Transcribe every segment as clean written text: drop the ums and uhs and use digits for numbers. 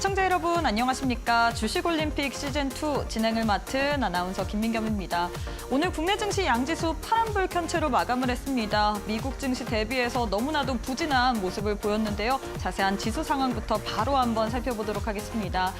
시청자 여러분 안녕하십니까. 주식올림픽 시즌2 진행을 맡은 아나운서 김민겸입니다. 오늘 국내 증시 양지수 파란불 켠 채로 마감을 했습니다. 미국 증시 대비해서 너무나도 부진한 모습을 보였는데요. 자세한 지수 상황부터 바로 한번 살펴보도록 하겠습니다.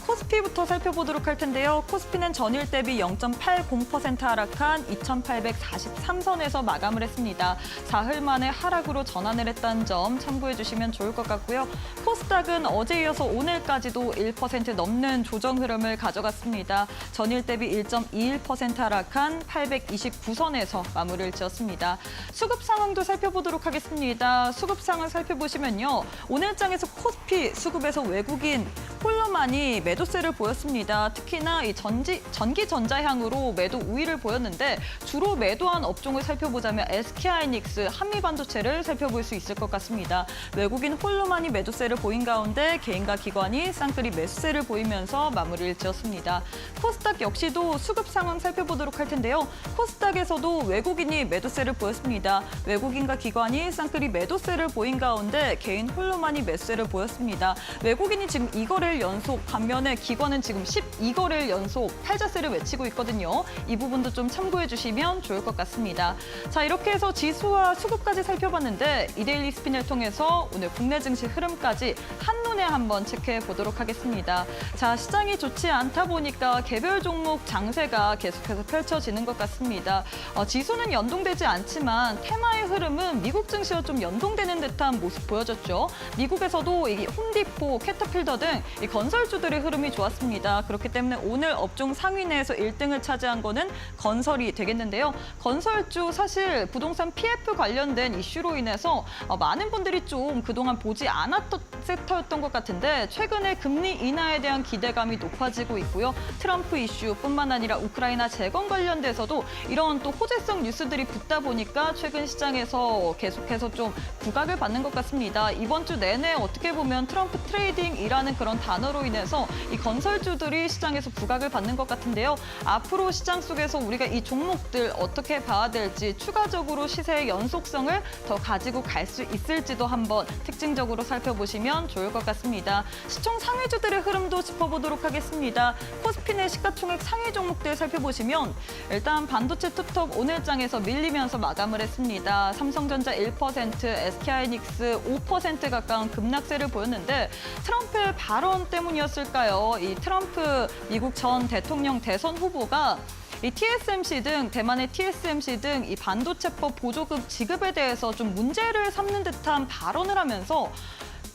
코스피부터 살펴보도록 할 텐데요. 코스피는 전일 대비 0.80% 하락한 2,843선에서 마감을 했습니다. 사흘 만에 하락으로 전환을 했다는 점 참고해 주시면 좋을 것 같고요. 코스닥은 어제 이어서 오늘까지도 1% 넘는 조정 흐름을 가져갔습니다. 전일 대비 1.21% 하락한 829선에서 마무리를 지었습니다. 수급 상황도 살펴보도록 하겠습니다. 수급 상황 살펴보시면요. 오늘장에서 코스피 수급에서 외국인 홀로만이 매도세를 보였습니다. 특히나 이 전기전자향으로 매도 우위를 보였는데 주로 매도한 업종을 살펴보자면 SK하이닉스, 한미반도체를 살펴볼 수 있을 것 같습니다. 외국인 홀로만이 매도세를 보인 가운데 개인과 기관이 쌍끌이 매수세를 보이면서 마무리를 지었습니다. 코스닥 역시도 수급 상황 살펴보도록 할 텐데요. 코스닥에서도 외국인이 매도세를 보였습니다. 외국인과 기관이 쌍끌이 매도세를 보인 가운데 개인 홀로만이 매수세를 보였습니다. 외국인이 지금 2거래일 연속, 반면에 기관은 지금 12거래일 연속 팔자세를 외치고 있거든요. 이 부분도 좀 참고해 주시면 좋을 것 같습니다. 자, 이렇게 해서 지수와 수급까지 살펴봤는데 이데일리 스핀을 통해서 오늘 국내 증시 흐름까지 한눈에 한번 체크해 보도록 하겠습니다. 자, 시장이 좋지 않다 보니까 개별 종목 장세가 계속해서 펼쳐지는 것 같습니다. 지수는 연동되지 않지만 테마의 흐름은 미국 증시와 좀 연동되는 듯한 모습 보여졌죠. 미국에서도 이 홈디포, 캐터필더 등 이 건설주들의 흐름이 좋았습니다. 그렇기 때문에 오늘 업종 상위 내에서 1등을 차지한 거는 건설이 되겠는데요. 건설주 사실 부동산 PF 관련된 이슈로 인해서 많은 분들이 좀 그동안 보지 않았던 섹터였던 것 같은데 최근에 금리 인하에 대한 기대감이 높아지고 있고요. 트럼프 이슈뿐만 아니라 우크라이나 재건 관련돼서도 이런 또 호재성 뉴스들이 붙다 보니까 최근 시장에서 계속해서 좀 부각을 받는 것 같습니다. 이번 주 내내 어떻게 보면 트럼프 트레이딩이라는 그런 단어로 인해서 이 건설주들이 시장에서 부각을 받는 것 같은데요. 앞으로 시장 속에서 우리가 이 종목들 어떻게 봐야 될지 추가적으로 시세의 연속성을 더 가지고 갈 수 있을지도 한번 특징적으로 살펴보시면 좋을 것 같습니다. 시총 상위주들의 흐름도 짚어보도록 하겠습니다. 코스피 내 시가총액 상위 종목들 살펴보시면 일단 반도체 투톱 오늘장에서 밀리면서 마감을 했습니다. 삼성전자 1%, SK하이닉스 5% 가까운 급락세를 보였는데 트럼프의 발언 때문이었을까요? 이 트럼프 미국 전 대통령 대선 후보가 이 TSMC 등 대만의 TSMC 등 이 반도체법 보조금 지급에 대해서 좀 문제를 삼는 듯한 발언을 하면서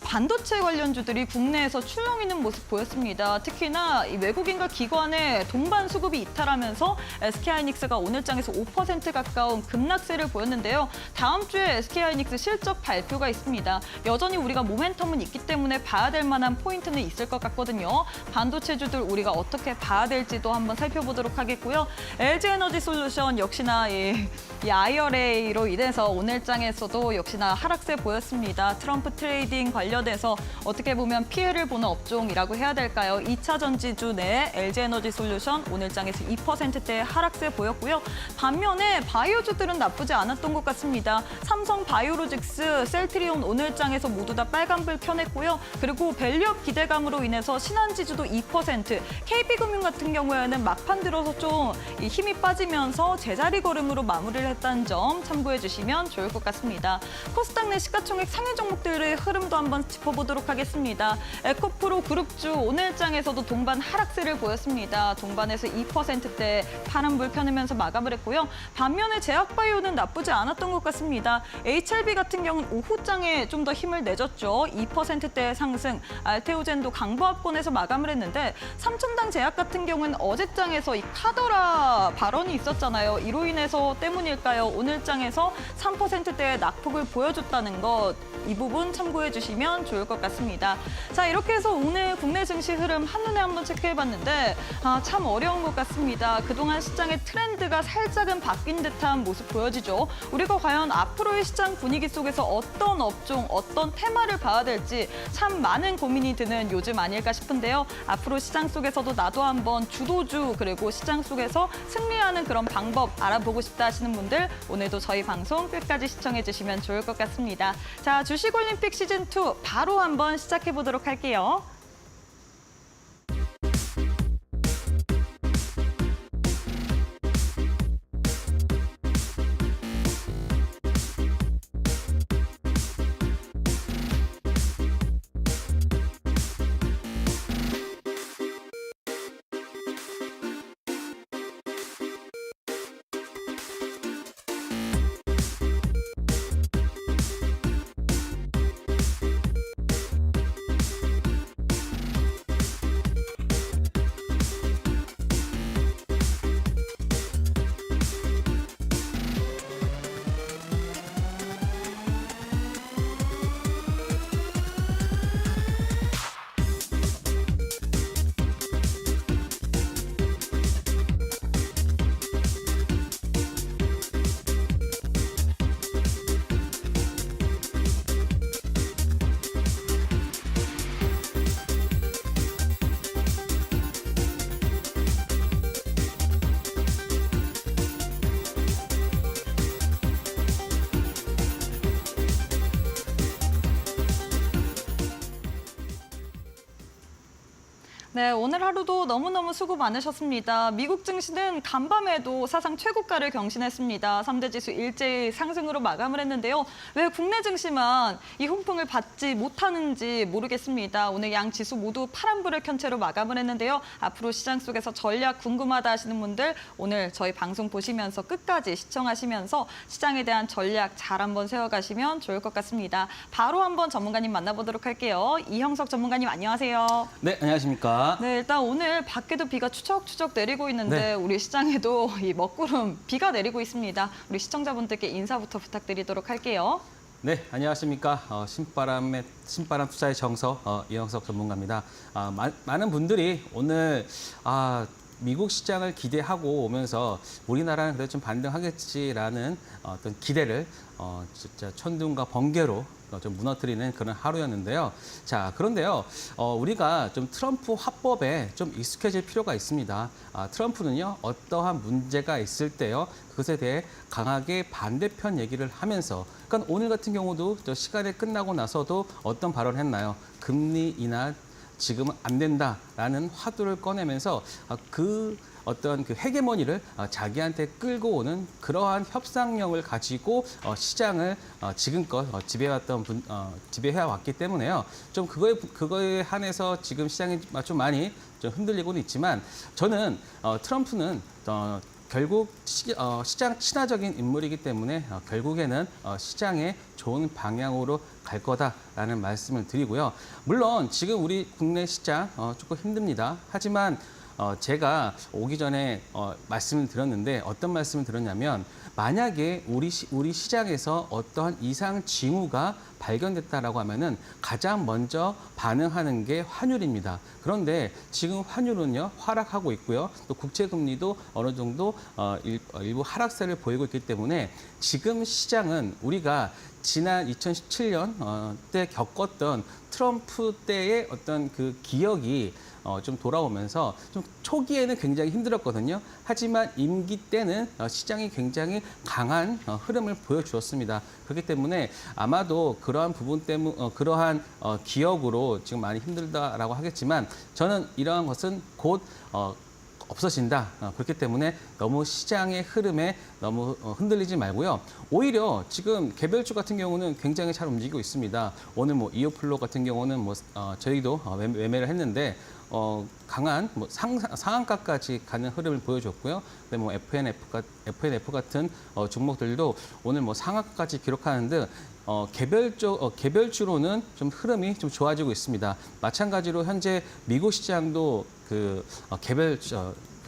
반도체 관련주들이 국내에서 출렁이는 모습 보였습니다. 특히나 이 외국인과 기관의 동반 수급이 이탈하면서 SK하이닉스가 오늘장에서 5% 가까운 급락세를 보였는데요. 다음 주에 SK하이닉스 실적 발표가 있습니다. 여전히 우리가 모멘텀은 있기 때문에 봐야 될 만한 포인트는 있을 것 같거든요. 반도체주들 우리가 어떻게 봐야 될지도 한번 살펴보도록 하겠고요. LG에너지솔루션 역시나 이 IRA로 인해서 오늘장에서도 역시나 하락세 보였습니다. 트럼프 트레이딩 관련해서 어떻게 보면 피해를 보는 업종이라고 해야 될까요? 2차 전지주 내 LG에너지솔루션 오늘장에서 2%대의 하락세 보였고요. 반면에 바이오주들은 나쁘지 않았던 것 같습니다. 삼성 바이오로직스, 셀트리온 오늘장에서 모두 다 빨간불 켜냈고요. 그리고 밸류업 기대감으로 인해서 신한지주도 2%, KB금융 같은 경우에는 막판 들어서 좀 힘이 빠지면서 제자리 걸음으로 마무리를 했다는 점 참고해 주시면 좋을 것 같습니다. 코스닥 내 시가총액 상위 종목들의 흐름도 한번 짚어보도록 하겠습니다. 에코프로 그룹주 오늘장에서도 동반 하락세를 보였습니다. 동반에서 2%대 파란불 켜내면서 마감을 했고요. 반면에 제약바이오는 나쁘지 않았던 것 같습니다. HLB 같은 경우는 오후장에 좀 더 힘을 내줬죠. 2%대의 상승, 알테오젠도 강보합권에서 마감을 했는데 삼천당 제약 같은 경우는 어제장에서 이 카더라 발언이 있었잖아요. 이로 인해서 때문일까요? 오늘장에서 3%대의 낙폭을 보여줬다는 것, 이 부분 참고해 주시면 좋을 것 같습니다. 자, 이렇게 해서 오늘 국내 증시 흐름 한눈에 한번 체크해봤는데 참 어려운 것 같습니다. 그동안 시장의 트렌드가 살짝은 바뀐 듯한 모습 보여지죠. 우리가 과연 앞으로의 시장 분위기 속에서 어떤 업종, 어떤 테마를 봐야 될지 참 많은 고민이 드는 요즘 아닐까 싶은데요. 앞으로 시장 속에서도 나도 한번 주도주 그리고 시장 속에서 승리하는 그런 방법 알아보고 싶다 하시는 분들 오늘도 저희 방송 끝까지 시청해 주시면 좋을 것 같습니다. 자, 주식올림픽 시즌2 바로 한번 시작해 보도록 할게요. 네, 오늘 하루도 너무너무 수고 많으셨습니다. 미국 증시는 간밤에도 사상 최고가를 경신했습니다. 3대 지수 일제히 상승으로 마감을 했는데요. 왜 국내 증시만 이 훈풍을 받지 못하는지 모르겠습니다. 오늘 양 지수 모두 파란불을 켠 채로 마감을 했는데요. 앞으로 시장 속에서 전략 궁금하다 하시는 분들 오늘 저희 방송 보시면서 끝까지 시청하시면서 시장에 대한 전략 잘 한번 세워가시면 좋을 것 같습니다. 바로 한번 전문가님 만나보도록 할게요. 이형석 전문가님 안녕하세요. 네, 안녕하십니까. 네, 일단 오늘 밖에도 비가 추적추적 내리고 있는데 네. 우리 시장에도 이 먹구름 비가 내리고 있습니다. 우리 시청자분들께 인사부터 부탁드리도록 할게요. 네, 안녕하십니까. 신바람 투자의 정서 이형석 전문가입니다. 많은 분들이 오늘 미국 시장을 기대하고 오면서 우리나라는 그래도 좀 반등하겠지라는 어떤 기대를 진짜 천둥과 번개로 좀 무너뜨리는 그런 하루였는데요. 자, 그런데요, 우리가 좀 트럼프 화법에 좀 익숙해질 필요가 있습니다. 트럼프는요, 어떠한 문제가 있을 때요, 그것에 대해 강하게 반대편 얘기를 하면서, 그러니까 오늘 같은 경우도 저 시간이 끝나고 나서도 어떤 발언을 했나요? 금리 인하 지금은 안 된다라는 화두를 꺼내면서 어떤 그 헤게모니를 자기한테 끌고 오는 그러한 협상력을 가지고 시장을 지금껏 지배해 왔기 때문에요. 좀 그거에 한해서 지금 시장이 좀 많이 좀 흔들리고는 있지만 저는 트럼프는 결국 시장 친화적인 인물이기 때문에 결국에는 시장의 좋은 방향으로 갈 거다라는 말씀을 드리고요. 물론 지금 우리 국내 시장 조금 힘듭니다. 하지만 제가 오기 전에 말씀을 드렸는데 어떤 말씀을 드렸냐면 만약에 우리 시장에서 어떠한 이상 징후가 발견됐다라고 하면은 가장 먼저 반응하는 게 환율입니다. 그런데 지금 환율은요 하락하고 있고요. 또 국채 금리도 어느 정도 일부 하락세를 보이고 있기 때문에 지금 시장은 우리가 지난 2017년 때 겪었던 트럼프 때의 어떤 그 기억이 좀 돌아오면서 좀 초기에는 굉장히 힘들었거든요. 하지만 임기 때는 시장이 굉장히 강한 흐름을 보여주었습니다. 그렇기 때문에 아마도 그러한 부분 때문에 그러한 기억으로 지금 많이 힘들다라고 하겠지만 저는 이러한 것은 곧 없어진다. 그렇기 때문에 너무 시장의 흐름에 너무 흔들리지 말고요. 오히려 지금 개별주 같은 경우는 굉장히 잘 움직이고 있습니다. 오늘 이오플로 같은 경우는 저희도 매매를 했는데 강한 상한가까지 가는 흐름을 보여줬고요. 근데 FNF 같은 종목들도 오늘 상한가까지 기록하는 등 개별주로는 좀 흐름이 좀 좋아지고 있습니다. 마찬가지로 현재 미국 시장도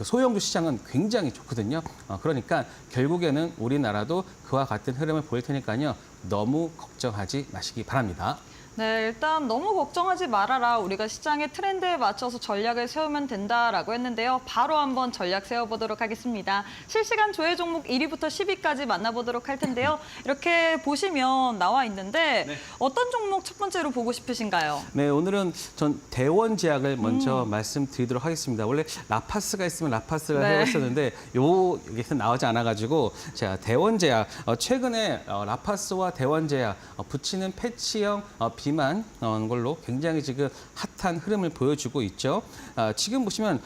소형주 시장은 굉장히 좋거든요. 그러니까 결국에는 우리나라도 그와 같은 흐름을 보일 테니까요. 너무 걱정하지 마시기 바랍니다. 네, 일단 너무 걱정하지 말아라. 우리가 시장의 트렌드에 맞춰서 전략을 세우면 된다라고 했는데요. 바로 한번 전략 세워보도록 하겠습니다. 실시간 조회 종목 1위부터 10위까지 만나보도록 할 텐데요. 이렇게 보시면 나와 있는데 네. 어떤 종목 첫 번째로 보고 싶으신가요? 네, 오늘은 전 대원제약을 먼저 말씀드리도록 하겠습니다. 원래 라파스가 있으면 라파스를 네. 해봤었는데 여기서 나오지 않아가지고 제가 대원제약 최근에 라파스와 대원제약 붙이는 패치형 비만 걸로 굉장히 지금 핫한 흐름을 보여주고 있죠. 지금 보시면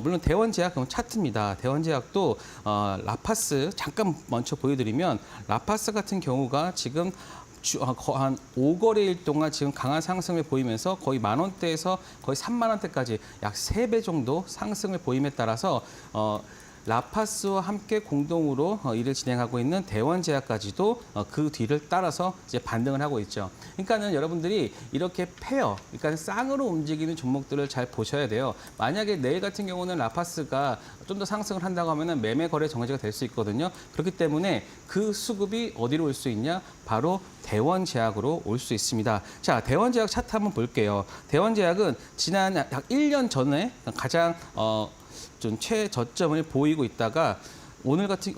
물론 대원제약 차트입니다. 대원제약도 라파스 잠깐 먼저 보여드리면 라파스 같은 경우가 지금 한 5거래일 동안 지금 강한 상승을 보이면서 거의 10,000원대에서 거의 30,000원대까지 약 3배 정도 상승을 보임에 따라서 라파스와 함께 공동으로 일을 진행하고 있는 대원제약까지도 그 뒤를 따라서 이제 반등을 하고 있죠. 그러니까는 여러분들이 이렇게 그러니까 쌍으로 움직이는 종목들을 잘 보셔야 돼요. 만약에 내일 같은 경우는 라파스가 좀 더 상승을 한다고 하면은 매매 거래 정지가 될 수 있거든요. 그렇기 때문에 그 수급이 어디로 올 수 있냐? 바로 대원제약으로 올 수 있습니다. 자, 대원제약 차트 한번 볼게요. 대원제약은 지난 약 1년 전에 가장 좀 최저점을 보이고 있다가 오늘 같은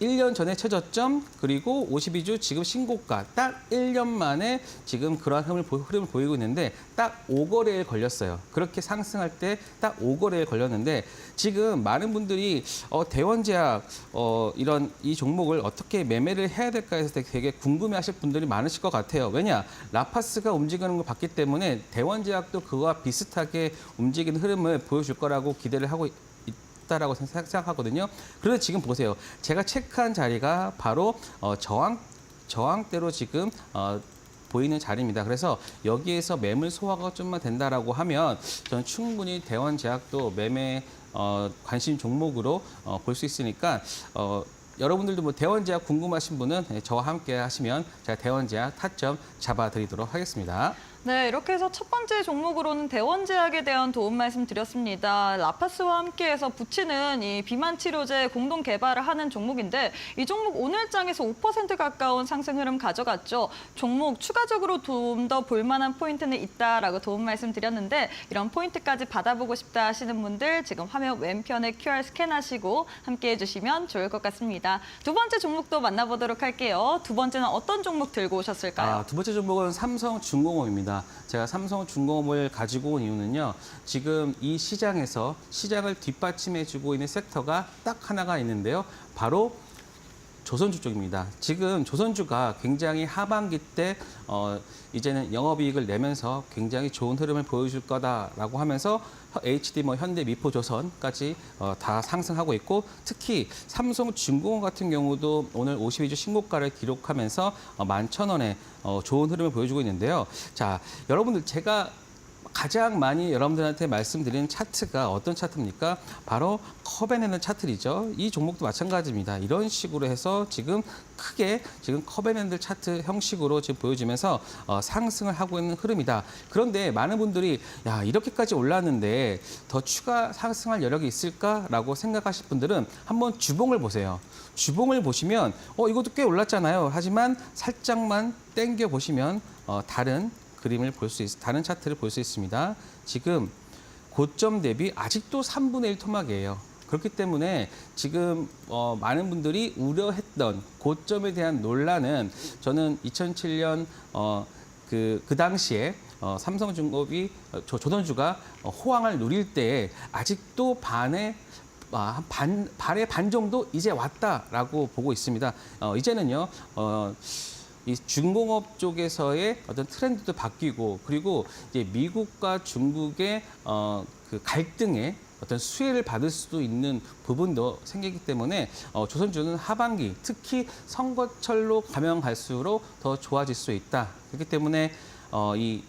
1년 전에 최저점 그리고 52주 지금 신고가 딱 1년 만에 지금 그러한 흐름을 보이고 있는데 딱 5거래일 걸렸어요. 그렇게 상승할 때 딱 5거래일 걸렸는데 지금 많은 분들이 대원제약 이런 이 종목을 어떻게 매매를 해야 될까 해서 되게 궁금해하실 분들이 많으실 것 같아요. 왜냐 라파스가 움직이는 걸 봤기 때문에 대원제약도 그와 비슷하게 움직이는 흐름을 보여줄 거라고 기대를 하고 라고 생각하거든요. 그런데 지금 보세요. 제가 체크한 자리가 바로 저항대로 지금 보이는 자리입니다. 그래서 여기에서 매물 소화가 좀만 된다라고 하면 저는 충분히 대원제약도 매매 관심 종목으로 볼 수 있으니까 여러분들도 뭐 대원제약 궁금하신 분은 저와 함께 하시면 제가 대원제약 타점 잡아드리도록 하겠습니다. 네, 이렇게 해서 첫 번째 종목으로는 대원제약에 대한 도움 말씀드렸습니다. 라파스와 함께해서 붙이는 이 비만 치료제 공동 개발을 하는 종목인데 이 종목 오늘장에서 5% 가까운 상승 흐름 가져갔죠. 종목 추가적으로 좀 더 볼만한 포인트는 있다라고 도움 말씀드렸는데 이런 포인트까지 받아보고 싶다 하시는 분들 지금 화면 왼편에 QR 스캔하시고 함께해 주시면 좋을 것 같습니다. 두 번째 종목도 만나보도록 할게요. 두 번째는 어떤 종목 들고 오셨을까요? 두 번째 종목은 삼성중공업입니다. 제가 삼성중공업을 가지고 온 이유는요. 지금 이 시장에서 시장을 뒷받침해주고 있는 섹터가 딱 하나가 있는데요. 바로 조선주 쪽입니다. 지금 조선주가 굉장히 하반기 때 이제는 영업이익을 내면서 굉장히 좋은 흐름을 보여줄 거다라고 하면서 HD, 현대, 미포조선까지 다 상승하고 있고 특히 삼성중공업 같은 경우도 오늘 52주 신고가를 기록하면서 11,000원에 좋은 흐름을 보여주고 있는데요. 자, 여러분들 제가 가장 많이 여러분들한테 말씀드리는 차트가 어떤 차트입니까? 바로 커벤앤드 차트이죠. 이 종목도 마찬가지입니다. 이런 식으로 해서 지금 크게 지금 커벤앤드 차트 형식으로 지금 보여지면서 상승을 하고 있는 흐름이다. 그런데 많은 분들이 야 이렇게까지 올랐는데 더 추가 상승할 여력이 있을까라고 생각하실 분들은 한번 주봉을 보세요. 주봉을 보시면 이것도 꽤 올랐잖아요. 하지만 살짝만 당겨 보시면 다른 그림을 다른 차트를 볼 수 있습니다. 지금 고점 대비 아직도 3분의 1 토막이에요. 그렇기 때문에 지금 많은 분들이 우려했던 고점에 대한 논란은 저는 2007년 그 당시에 삼성중공업이 조선주가 호황을 누릴 때에 아직도 반의 반 정도 이제 왔다라고 보고 있습니다. 이제는요. 이 중공업 쪽에서의 어떤 트렌드도 바뀌고 그리고 이제 미국과 중국의 그 갈등에 어떤 수혜를 받을 수도 있는 부분도 생기기 때문에 조선주는 하반기 특히 선거철로 가면 갈수록 더 좋아질 수 있다. 그렇기 때문에 이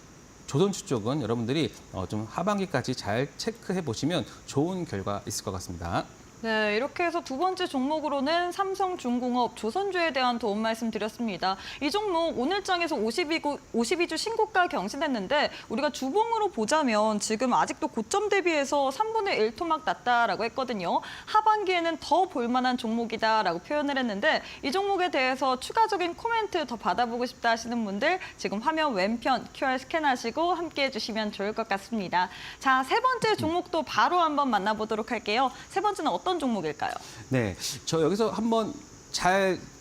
조선주 쪽은 여러분들이 좀 하반기까지 잘 체크해 보시면 좋은 결과 있을 것 같습니다. 네, 이렇게 해서 두 번째 종목으로는 삼성중공업 조선주에 대한 도움 말씀드렸습니다. 이 종목 오늘장에서 52주 신고가 경신했는데 우리가 주봉으로 보자면 지금 아직도 고점 대비해서 3분의 1 토막 났다라고 했거든요. 하반기에는 더 볼만한 종목이다라고 표현을 했는데 이 종목에 대해서 추가적인 코멘트 더 받아보고 싶다 하시는 분들 지금 화면 왼편 QR 스캔하시고 함께해 주시면 좋을 것 같습니다. 자, 세 번째 종목도 바로 한번 만나보도록 할게요. 세 번째는 어떤 종목일까요? 네, 저 여기서 한번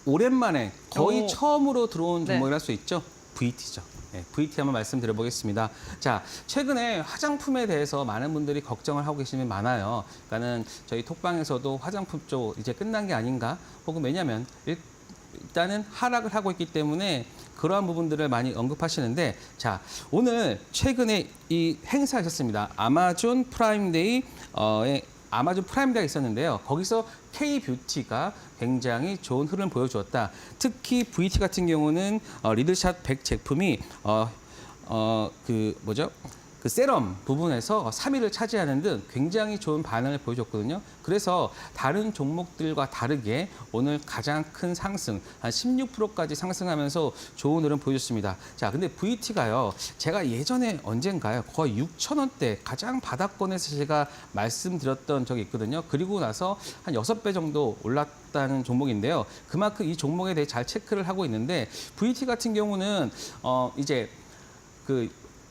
오랜만에 거의 처음으로 들어온 종목이라 할 수 있죠. VT죠. 네, VT 한번 말씀드려보겠습니다. 자, 최근에 화장품에 대해서 많은 분들이 걱정을 하고 계시면 많아요. 그러니까는 저희 톡방에서도 화장품 쪽 이제 끝난 게 아닌가? 혹은 왜냐하면 일단은 하락을 하고 있기 때문에 그러한 부분들을 많이 언급하시는데 자, 오늘 최근에 이 행사가 있었습니다. 아마존 프라임데이에 아마존 프라임데이가 있었는데요. 거기서 K뷰티가 굉장히 좋은 흐름을 보여주었다. 특히 VT 같은 경우는 리드샷 100 제품이 그 세럼 부분에서 3위를 차지하는 등 굉장히 좋은 반응을 보여줬거든요. 그래서 다른 종목들과 다르게 오늘 가장 큰 상승, 한 16%까지 상승하면서 좋은 흐름 보여줬습니다. 자, 근데 VT가요, 제가 예전에 언젠가요, 거의 6,000원대 가장 바닥권에서 제가 말씀드렸던 적이 있거든요. 그리고 나서 한 6배 정도 올랐다는 종목인데요. 그만큼 이 종목에 대해 잘 체크를 하고 있는데 VT 같은 경우는 이제 그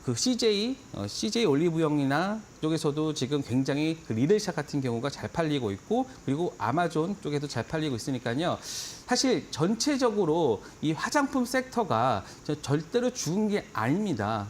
그 CJ 올리브영이나 쪽에서도 지금 굉장히 그 리들샷 같은 경우가 잘 팔리고 있고 그리고 아마존 쪽에도 잘 팔리고 있으니까요. 사실 전체적으로 이 화장품 섹터가 절대로 죽은 게 아닙니다.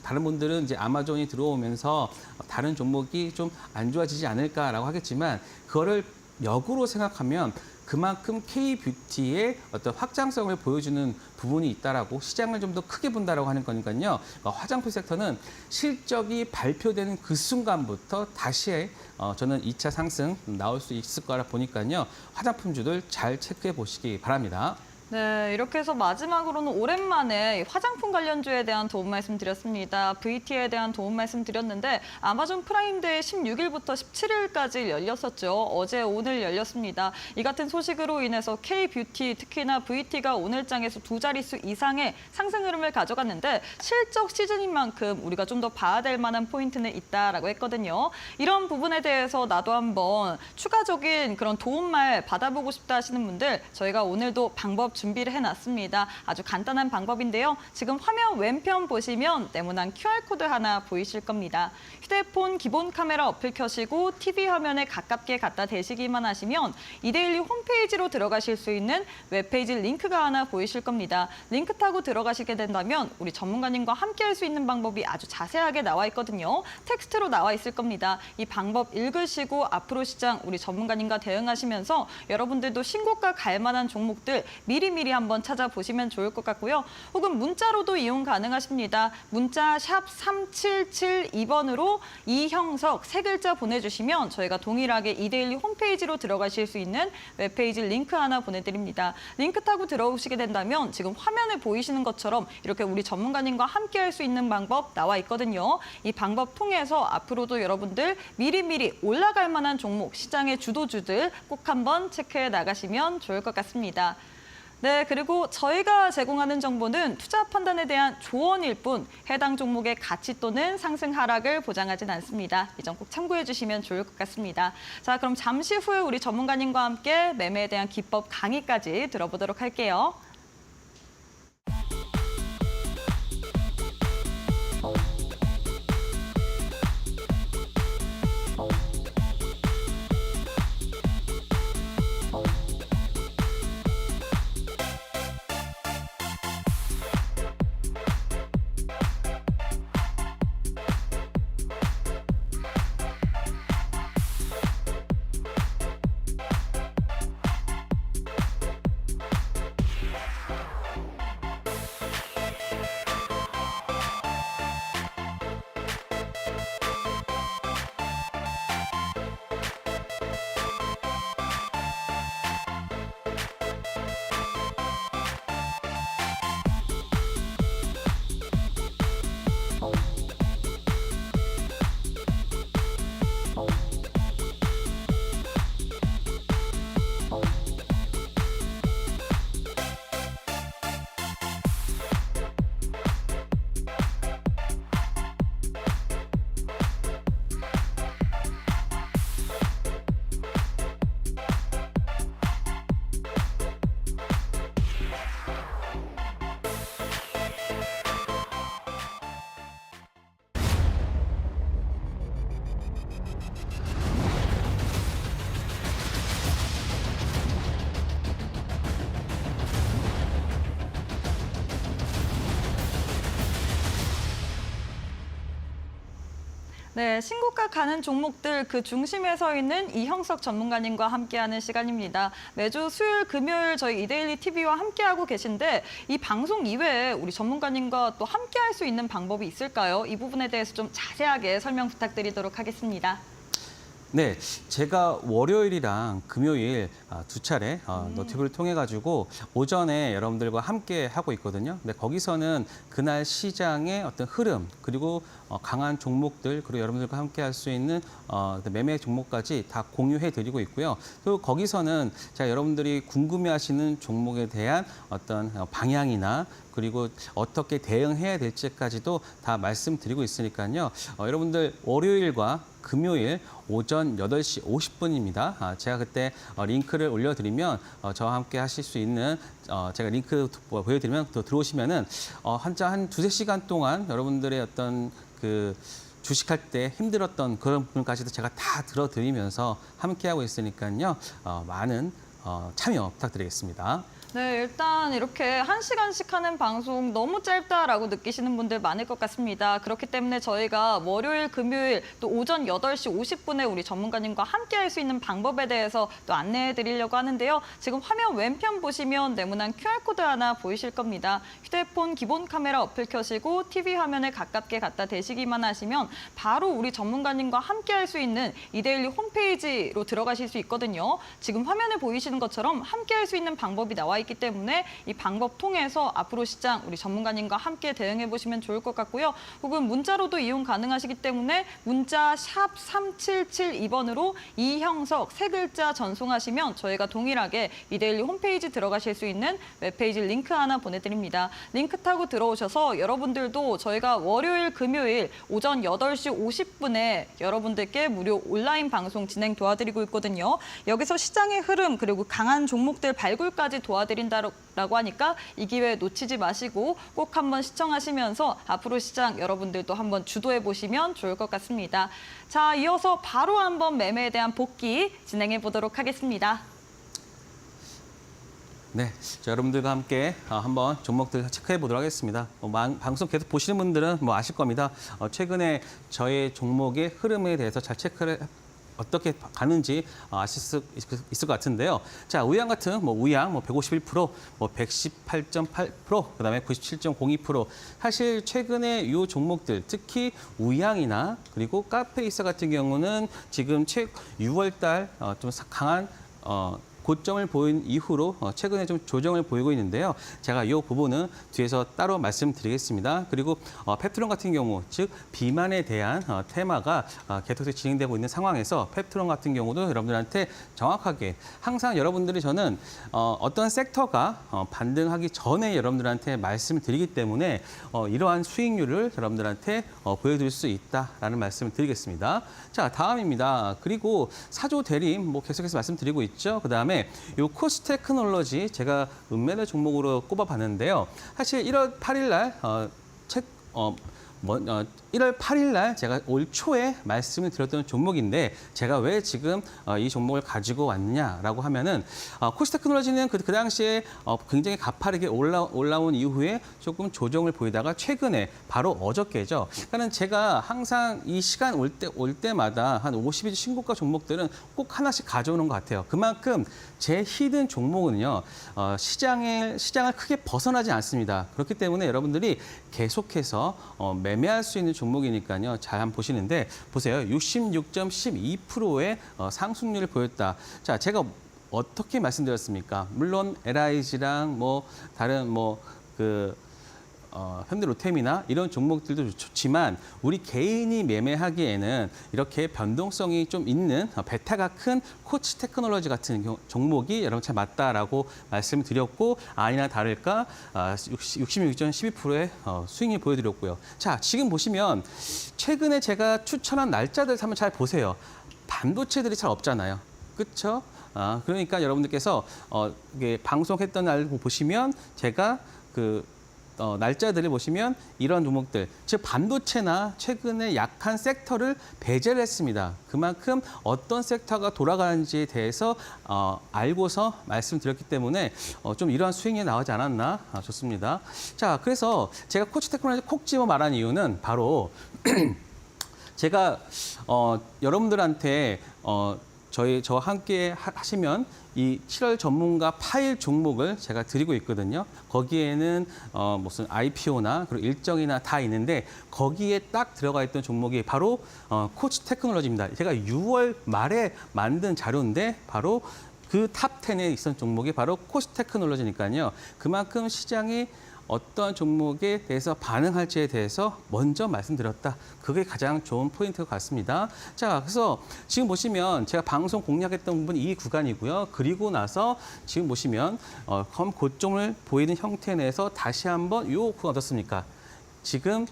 다른 분들은 이제 아마존이 들어오면서 다른 종목이 좀 안 좋아지지 않을까라고 하겠지만 그거를 역으로 생각하면 그만큼 K-뷰티의 어떤 확장성을 보여주는 부분이 있다라고 시장을 좀 더 크게 본다라고 하는 거니까요. 화장품 섹터는 실적이 발표되는 그 순간부터 다시 저는 2차 상승 나올 수 있을 거라 보니까요. 화장품주들 잘 체크해 보시기 바랍니다. 네, 이렇게 해서 마지막으로는 오랜만에 화장품 관련주에 대한 도움 말씀드렸습니다. VT에 대한 도움 말씀드렸는데 아마존 프라임데이 16일부터 17일까지 열렸었죠. 어제 오늘 열렸습니다. 이 같은 소식으로 인해서 K-뷰티, 특히나 VT가 오늘 장에서 두 자릿수 이상의 상승 흐름을 가져갔는데 실적 시즌인 만큼 우리가 좀 더 봐야 될 만한 포인트는 있다라고 했거든요. 이런 부분에 대해서 나도 한번 추가적인 그런 도움말 받아보고 싶다 하시는 분들 저희가 오늘도 방법 준비를 해놨습니다. 아주 간단한 방법인데요. 지금 화면 왼편 보시면 네모난 QR코드 하나 보이실 겁니다. 휴대폰 기본 카메라 어플 켜시고 TV 화면에 가깝게 갖다 대시기만 하시면 이데일리 홈페이지로 들어가실 수 있는 웹페이지 링크가 하나 보이실 겁니다. 링크 타고 들어가시게 된다면 우리 전문가님과 함께 할 수 있는 방법이 아주 자세하게 나와 있거든요. 텍스트로 나와 있을 겁니다. 이 방법 읽으시고 앞으로 시장 우리 전문가님과 대응하시면서 여러분들도 신고가 갈 만한 종목들 미리 한번 찾아보시면 좋을 것 같고요. 혹은 문자로도 이용 가능하십니다. 문자 샵 3772번으로 이형석 세 글자 보내주시면 저희가 동일하게 이데일리 홈페이지로 들어가실 수 있는 웹페이지 링크 하나 보내드립니다. 링크 타고 들어오시게 된다면 지금 화면에 보이시는 것처럼 이렇게 우리 전문가님과 함께 할 수 있는 방법 나와 있거든요. 이 방법 통해서 앞으로도 여러분들 미리미리 올라갈 만한 종목, 시장의 주도주들 꼭 한번 체크해 나가시면 좋을 것 같습니다. 네, 그리고 저희가 제공하는 정보는 투자 판단에 대한 조언일 뿐 해당 종목의 가치 또는 상승 하락을 보장하진 않습니다. 이 점 꼭 참고해 주시면 좋을 것 같습니다. 자, 그럼 잠시 후에 우리 전문가님과 함께 매매에 대한 기법 강의까지 들어보도록 할게요. 네, 신고가 가는 종목들 그 중심에 서 있는 이형석 전문가님과 함께하는 시간입니다. 매주 수요일, 금요일 저희 이데일리 TV와 함께하고 계신데 이 방송 이외에 우리 전문가님과 또 함께할 수 있는 방법이 있을까요? 이 부분에 대해서 좀 자세하게 설명 부탁드리도록 하겠습니다. 네, 제가 월요일이랑 금요일 두 차례 너튜브를 통해 가지고 오전에 여러분들과 함께 하고 있거든요. 근데 거기서는 그날 시장의 어떤 흐름 그리고 강한 종목들 그리고 여러분들과 함께 할 수 있는 매매 종목까지 다 공유해 드리고 있고요. 또 거기서는 제가 여러분들이 궁금해하시는 종목에 대한 어떤 방향이나 그리고 어떻게 대응해야 될지까지도 다 말씀드리고 있으니까요. 여러분들 월요일과 금요일 오전 8시 50분입니다. 제가 그때 링크를 올려드리면 저와 함께 하실 수 있는 제가 링크 보여드리면 또 들어오시면은 한 두세 시간 동안 여러분들의 어떤 그 주식할 때 힘들었던 그런 부분까지도 제가 다 들어드리면서 함께하고 있으니까요. 많은 참여 부탁드리겠습니다. 네, 일단 이렇게 1시간씩 하는 방송 너무 짧다라고 느끼시는 분들 많을 것 같습니다. 그렇기 때문에 저희가 월요일, 금요일 또 오전 8시 50분에 우리 전문가님과 함께 할 수 있는 방법에 대해서 또 안내해 드리려고 하는데요. 지금 화면 왼편 보시면 네모난 QR코드 하나 보이실 겁니다. 휴대폰 기본 카메라 어플 켜시고 TV 화면에 가깝게 갖다 대시기만 하시면 바로 우리 전문가님과 함께 할 수 있는 이데일리 홈페이지로 들어가실 수 있거든요. 지금 화면에 보이시는 것처럼 함께 할 수 있는 방법이 나와 있기 때문에 이 방법 통해서 앞으로 시장 우리 전문가님과 함께 대응해 보시면 좋을 것 같고요. 혹은 문자로도 이용 가능하시기 때문에 문자 샵 3772번으로 이형석 세 글자 전송하시면 저희가 동일하게 이데일리 홈페이지 들어가실 수 있는 웹페이지 링크 하나 보내드립니다. 링크 타고 들어오셔서 여러분들도 저희가 월요일, 금요일 오전 8시 50분에 여러분들께 무료 온라인 방송 진행 도와드리고 있거든요. 여기서 시장의 흐름 그리고 강한 종목들 발굴까지 도와드린다고 하니까 이 기회 놓치지 마시고 꼭 한번 시청하시면서 앞으로 시장 여러분들도 한번 주도해 보시면 좋을 것 같습니다. 자, 이어서 바로 한번 매매에 대한 복귀 진행해 보도록 하겠습니다. 네, 자, 여러분들과 함께 한번 종목들 체크해 보도록 하겠습니다. 방송 계속 보시는 분들은 아실 겁니다. 최근에 저의 종목의 흐름에 대해서 잘 체크를 어떻게 가는지 아실 수 있을 것 같은데요. 자, 우양 같은 우양 151%, 118.8%, 그다음에 97.02%. 사실 최근에 이 종목들 특히 우양이나 그리고 카페이사 같은 경우는 지금 6월 달 좀 강한 고점을 보인 이후로 최근에 좀 조정을 보이고 있는데요. 제가 이 부분은 뒤에서 따로 말씀드리겠습니다. 그리고 펩트론 같은 경우, 즉 비만에 대한 테마가 계속해서 진행되고 있는 상황에서 펩트론 같은 경우도 여러분들한테 정확하게 항상 여러분들이 저는 어떤 섹터가 반등하기 전에 여러분들한테 말씀을 드리기 때문에 이러한 수익률을 여러분들한테 보여드릴 수 있다라는 말씀을 드리겠습니다. 자, 다음입니다. 그리고 사조 대림 계속해서 말씀드리고 있죠. 그다음에 이 코스 테크놀로지 제가 은매매 종목으로 꼽아봤는데요. 사실 1월 8일 날 1월 8일 날 제가 올 초에 말씀을 드렸던 종목인데 제가 왜 지금 이 종목을 가지고 왔냐라고 하면은 코스 테크놀로지는 그 당시에 굉장히 가파르게 올라온 이후에 조금 조정을 보이다가 최근에 바로 어저께죠. 그러니까는 제가 항상 이 시간 올 때마다 한 50일 신고가 종목들은 꼭 하나씩 가져오는 것 같아요. 그만큼 제 히든 종목은요 시장을 크게 벗어나지 않습니다. 그렇기 때문에 여러분들이 계속해서 매매할 수 있는 종목이니까요. 잘 한번 보시는데 보세요. 66.12%의 상승률을 보였다. 자, 제가 어떻게 말씀드렸습니까? 물론 LIG랑 다른 현대로템이나 이런 종목들도 좋지만 우리 개인이 매매하기에는 이렇게 변동성이 좀 있는 베타가 큰 코치 테크놀로지 같은 종목이 여러분 잘 맞다라고 말씀을 드렸고 아니나 다를까 66.12%의 수익률 보여드렸고요. 자, 지금 보시면 최근에 제가 추천한 날짜들 한번 잘 보세요. 반도체들이 잘 없잖아요. 그렇죠? 그러니까 여러분들께서 이게 방송했던 날 보시면 제가 날짜들을 보시면 이런 종목들, 즉 반도체나 최근에 약한 섹터를 배제를 했습니다. 그만큼 어떤 섹터가 돌아가는지에 대해서 알고서 말씀드렸기 때문에 좀 이러한 수익이 나오지 않았나 좋습니다. 자, 그래서 제가 코치 테크놀로지 콕 집어 말한 이유는 바로 제가 여러분들한테 저와 함께 하시면 이 7월 전문가 파일 종목을 제가 드리고 있거든요. 거기에는 무슨 IPO나 그리고 일정이나 다 있는데 거기에 딱 들어가 있던 종목이 바로 코치 테크놀로지입니다. 제가 6월 말에 만든 자료인데 바로 그 탑 10에 있었던 종목이 바로 코치 테크놀로지니까요. 그만큼 시장이 어떤 종목에 대해서 반응할지에 대해서 먼저 말씀드렸다. 그게 가장 좋은 포인트 같습니다. 자, 그래서 지금 보시면 제가 방송 공략했던 부분이 이 구간이고요. 그리고 나서 지금 보시면 검 고점을 보이는 형태 내에서 다시 한번 요 구간 어떻습니까? 지금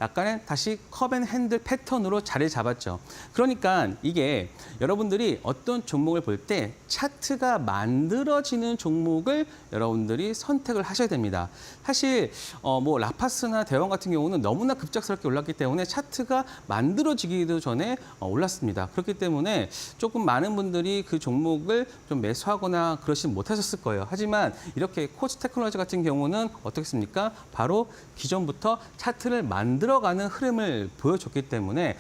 약간의 다시 컵앤핸들 패턴으로 자리를 잡았죠. 그러니까 이게 여러분들이 어떤 종목을 볼 때 차트가 만들어지는 종목을 여러분들이 선택을 하셔야 됩니다. 사실 뭐 라파스나 대왕 같은 경우는 너무나 급작스럽게 올랐기 때문에 차트가 만들어지기도 전에 올랐습니다. 그렇기 때문에 조금 많은 분들이 그 종목을 좀 매수하거나 그러진 못하셨을 거예요. 하지만 이렇게 코스 테크놀로지 같은 경우는 어떻겠습니까? 바로 기존부터 차트를 만들어가는 흐름을 보여줬기 때문에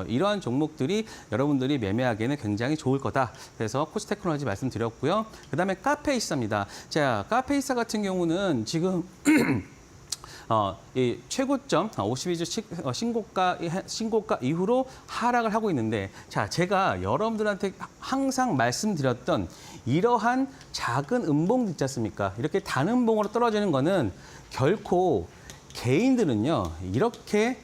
이러한 종목들이 여러분들이 매매하기에는 굉장히 좋을 거다. 그래서 코스 테크놀로지 말씀드렸고요. 그다음에 카페이사입니다. 자, 카페이사 같은 경우는 지금 이 최고점 52주 신고가 이후로 하락을 하고 있는데, 자, 제가 여러분들한테 항상 말씀드렸던 이러한 작은 음봉 있지 않습니까? 이렇게 단음봉으로 떨어지는 거는 결코 개인들은요, 이렇게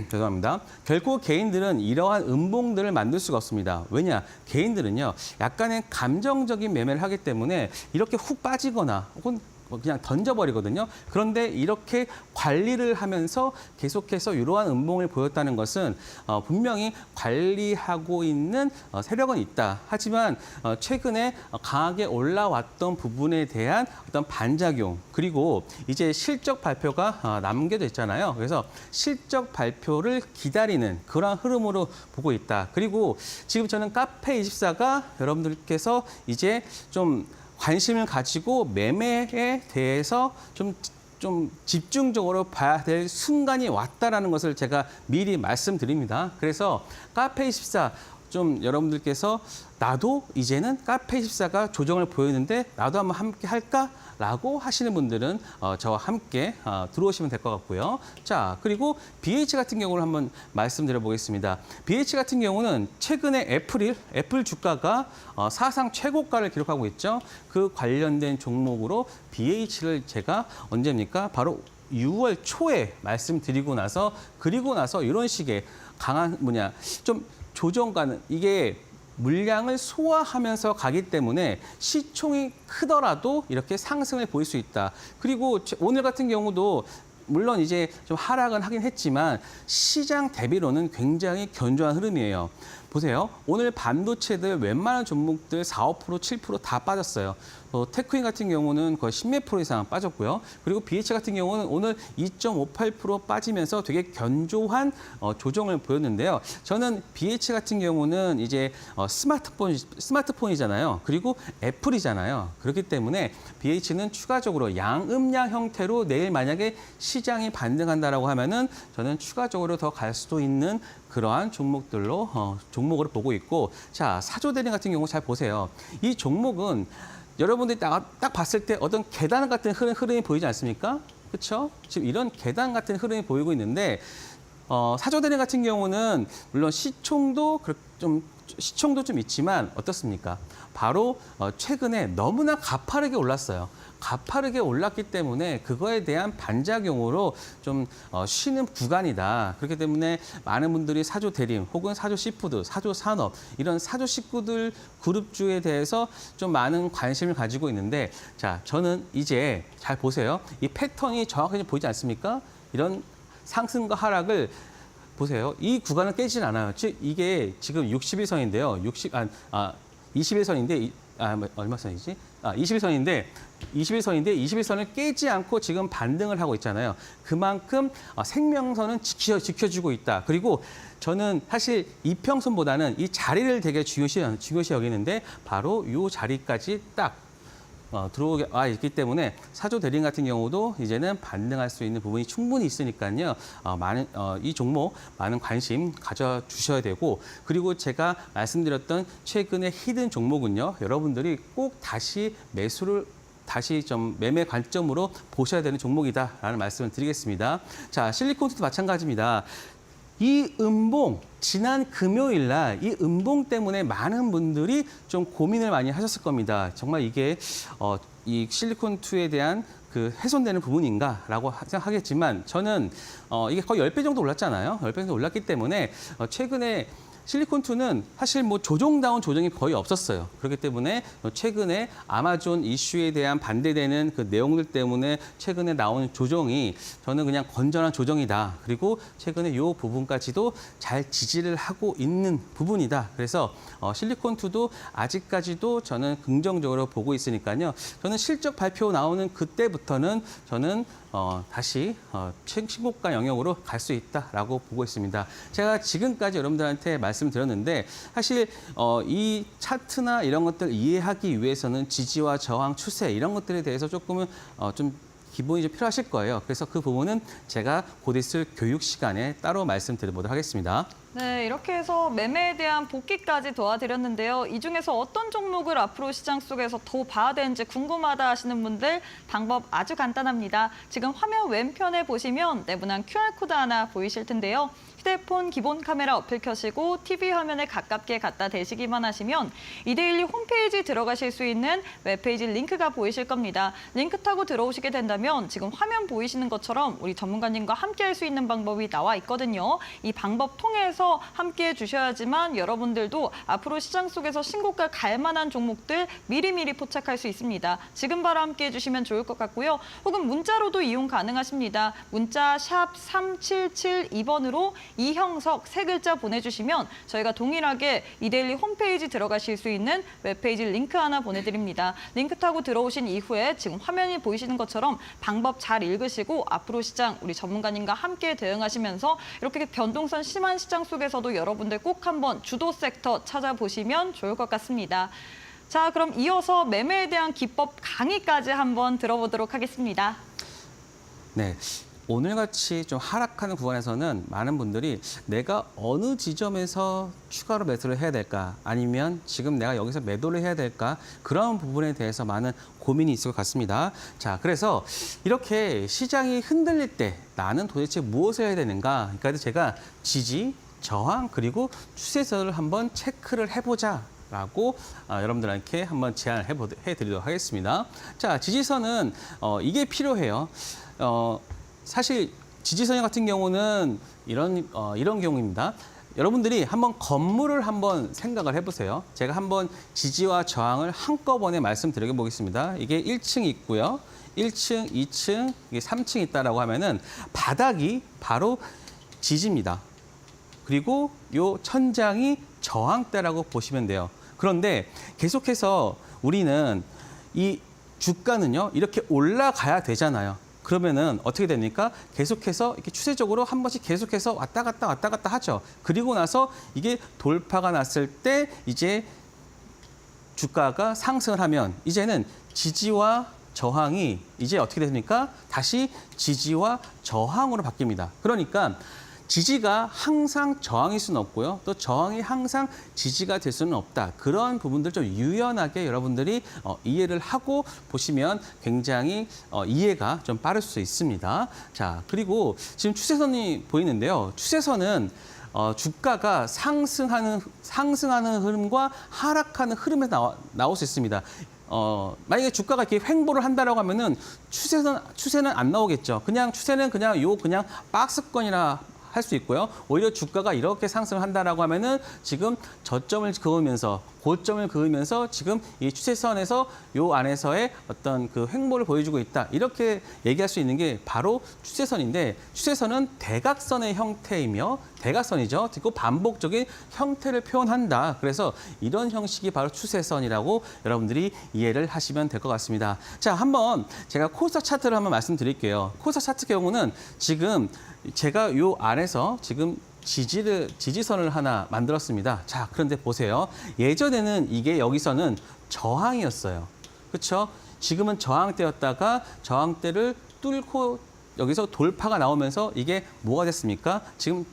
죄송합니다. 결코 개인들은 이러한 음봉들을 만들 수가 없습니다. 왜냐? 개인들은요, 약간의 감정적인 매매를 하기 때문에 이렇게 훅 빠지거나 혹은 그냥 던져버리거든요. 그런데 이렇게 관리를 하면서 계속해서 이러한 음봉을 보였다는 것은 분명히 관리하고 있는 세력은 있다. 하지만 최근에 강하게 올라왔던 부분에 대한 어떤 반작용, 그리고 이제 실적 발표가 남겨져 있잖아요. 그래서 실적 발표를 기다리는 그런 흐름으로 보고 있다. 그리고 지금 저는 카페24가 여러분들께서 이제 좀 관심을 가지고 매매에 대해서 좀 집중적으로 봐야 될 순간이 왔다라는 것을 제가 미리 말씀드립니다. 그래서 카페24 좀 여러분들께서 나도 이제는 카페24가 조정을 보이는데 나도 한번 함께 할까라고 하시는 분들은 저와 함께 들어오시면 될 것 같고요. 자, 그리고 BH 같은 경우를 한번 말씀드려 보겠습니다. BH 같은 경우는 최근에 애플 주가가 사상 최고가를 기록하고 있죠. 그 관련된 종목으로 BH를 제가 언제입니까? 바로 6월 초에 말씀드리고 나서, 그리고 나서 이런 식의 강한 좀 조정가는 이게 물량을 소화하면서 가기 때문에 시총이 크더라도 이렇게 상승을 보일 수 있다. 그리고 오늘 같은 경우도 물론 이제 좀 하락은 하긴 했지만 시장 대비로는 굉장히 견조한 흐름이에요. 보세요. 오늘 반도체들 웬만한 종목들 4, 5%, 7%다 빠졌어요. 테크인 같은 경우는 거의 10몇 프로 이상 빠졌고요. 그리고 BH 같은 경우는 오늘 2.58% 빠지면서 되게 견조한 조정을 보였는데요. 저는 BH 같은 경우는 이제 스마트폰이잖아요. 그리고 애플이잖아요. 그렇기 때문에 BH는 추가적으로 양음양 형태로 내일 만약에 시장이 반등한다라고 하면은 저는 추가적으로 더 갈 수도 있는 그러한 종목으로 보고 있고, 자, 사조대리 같은 경우 잘 보세요. 이 종목은 여러분들이 딱 봤을 때 어떤 계단 같은 흐름이 보이지 않습니까? 그렇죠? 지금 이런 계단 같은 흐름이 보이고 있는데 사조대리 같은 경우는 물론 시총도 좀 있지만 어떻습니까? 바로 최근에 너무나 가파르게 올랐어요. 가파르게 올랐기 때문에 그거에 대한 반작용으로 좀 쉬는 구간이다. 그렇기 때문에 많은 분들이 사조 대림 혹은 사조 시푸드, 사조 산업 이런 사조 식구들 그룹주에 대해서 좀 많은 관심을 가지고 있는데, 자, 저는 이제 잘 보세요. 이 패턴이 정확하게 보이지 않습니까? 이런 상승과 하락을 보세요. 이 구간은 깨지진 않아요. 즉 이게 지금 60일선인데요. 21선인데 얼마 선이지? 21선인데 21선을 깨지 않고 지금 반등을 하고 있잖아요. 그만큼 생명선은 지켜주고 있다. 그리고 저는 사실 이평선보다는 이 자리를 되게 중요시 여기는데 바로 이 자리까지 딱 들어오게 있기 때문에 사조 대림 같은 경우도 이제는 반등할 수 있는 부분이 충분히 있으니까요. 이 종목 많은 관심 가져주셔야 되고, 그리고 제가 말씀드렸던 최근의 히든 종목은요. 여러분들이 꼭 다시 좀 매매 관점으로 보셔야 되는 종목이다라는 말씀을 드리겠습니다. 자, 실리콘투도 마찬가지입니다. 이 음봉, 지난 금요일 날 이 음봉 때문에 많은 분들이 좀 고민을 많이 하셨을 겁니다. 정말 이게 이 실리콘2에 대한 그 훼손되는 부분인가라고 생각하겠지만 저는 이게 거의 10배 정도 올랐잖아요. 10배 정도 올랐기 때문에 최근에 실리콘2는 사실 뭐 조종다운 조정이 거의 없었어요. 그렇기 때문에 최근에 아마존 이슈에 대한 반대되는 그 내용들 때문에 최근에 나온 조정이 저는 그냥 건전한 조정이다. 그리고 최근에 이 부분까지도 잘 지지를 하고 있는 부분이다. 그래서 실리콘2도 아직까지도 저는 긍정적으로 보고 있으니까요. 저는 실적 발표 나오는 그때부터는 저는 다시 신고가 영역으로 갈 수 있다라고 보고 있습니다. 제가 지금까지 여러분들한테 말씀드렸는데 사실 이 차트나 이런 것들 이해하기 위해서는 지지와 저항, 추세 이런 것들에 대해서 조금은 좀 기본이 좀 필요하실 거예요. 그래서 그 부분은 제가 곧 있을 교육 시간에 따로 말씀드려보도록 하겠습니다. 네, 이렇게 해서 매매에 대한 복귀까지 도와드렸는데요. 이 중에서 어떤 종목을 앞으로 시장 속에서 더 봐야 되는지 궁금하다 하시는 분들 방법 아주 간단합니다. 지금 화면 왼편에 보시면 네모난 QR코드 하나 보이실 텐데요. 휴대폰 기본 카메라 어플 켜시고 TV 화면에 가깝게 갖다 대시기만 하시면 이데일리 홈페이지 들어가실 수 있는 웹페이지 링크가 보이실 겁니다. 링크 타고 들어오시게 된다면 지금 화면 보이시는 것처럼 우리 전문가님과 함께 할 수 있는 방법이 나와 있거든요. 이 방법 통해서 함께 해주셔야지만 여러분들도 앞으로 시장 속에서 신고가 갈 만한 종목들 미리미리 포착할 수 있습니다. 지금 바로 함께 해주시면 좋을 것 같고요. 혹은 문자로도 이용 가능하십니다. 문자 샵 3772번으로 이형석 세 글자 보내주시면 저희가 동일하게 이데일리 홈페이지 들어가실 수 있는 웹페이지 링크 하나 보내드립니다. 링크 타고 들어오신 이후에 지금 화면이 보이시는 것처럼 방법 잘 읽으시고 앞으로 시장 우리 전문가님과 함께 대응하시면서 이렇게 변동성 심한 시장 속에서도 여러분들 꼭 한번 주도 섹터 찾아보시면 좋을 것 같습니다. 자, 그럼 이어서 매매에 대한 기법 강의까지 한번 들어보도록 하겠습니다. 네. 오늘같이 좀 하락하는 구간에서는 많은 분들이 내가 어느 지점에서 추가로 매수를 해야 될까 아니면 지금 내가 여기서 매도를 해야 될까 그런 부분에 대해서 많은 고민이 있을 것 같습니다. 자, 그래서 이렇게 시장이 흔들릴 때 나는 도대체 무엇을 해야 되는가? 그러니까 제가 지지, 저항 그리고 추세선을 한번 체크를 해보자. 라고 여러분들한테 한번 제안을 해드리도록 하겠습니다. 자, 지지선은 이게 필요해요. 사실 지지선 같은 경우는 이런 경우입니다. 여러분들이 한번 건물을 한번 생각을 해보세요. 제가 한번 지지와 저항을 한꺼번에 말씀드려 보겠습니다. 이게 1층 있고요. 1층, 2층, 이게 3층 있다라고 하면은 바닥이 바로 지지입니다. 그리고 요 천장이 저항대라고 보시면 돼요. 그런데 계속해서 우리는 이 주가는요, 이렇게 올라가야 되잖아요. 그러면은 어떻게 됩니까? 계속해서 이렇게 추세적으로 한 번씩 계속해서 왔다 갔다 하죠. 그리고 나서 이게 돌파가 났을 때 이제 주가가 상승을 하면 이제는 지지와 저항이 이제 어떻게 됩니까? 다시 지지와 저항으로 바뀝니다. 그러니까 지지가 항상 저항일 수는 없고요. 또 저항이 항상 지지가 될 수는 없다. 그런 부분들 좀 유연하게 여러분들이 이해를 하고 보시면 굉장히 이해가 좀 빠를 수 있습니다. 자, 그리고 지금 추세선이 보이는데요. 추세선은 주가가 상승하는 흐름과 하락하는 흐름에서 나올 수 있습니다. 만약에 주가가 이렇게 횡보를 한다라고 하면은 추세는 안 나오겠죠. 그냥 추세는 그냥 박스권이라 할 수 있고요. 오히려 주가가 이렇게 상승을 한다라고 하면은 지금 저점을 그으면서 고점을 그으면서 지금 이 추세선에서 요 안에서의 어떤 그 횡보를 보여주고 있다. 이렇게 얘기할 수 있는 게 바로 추세선인데 추세선은 대각선의 형태이며 대각선이죠. 그리고 반복적인 형태를 표현한다. 그래서 이런 형식이 바로 추세선이라고 여러분들이 이해를 하시면 될 것 같습니다. 자, 한번 제가 코스닥 차트를 한번 말씀드릴게요. 코스닥 차트 경우는 지금 제가 요 안에서 지금 지지선을 하나 만들었습니다. 자, 그런데 보세요. 예전에는 이게 여기서는 저항이었어요. 그렇죠? 지금은 저항대였다가 저항대를 뚫고 여기서 돌파가 나오면서 이게 뭐가 됐습니까? 지금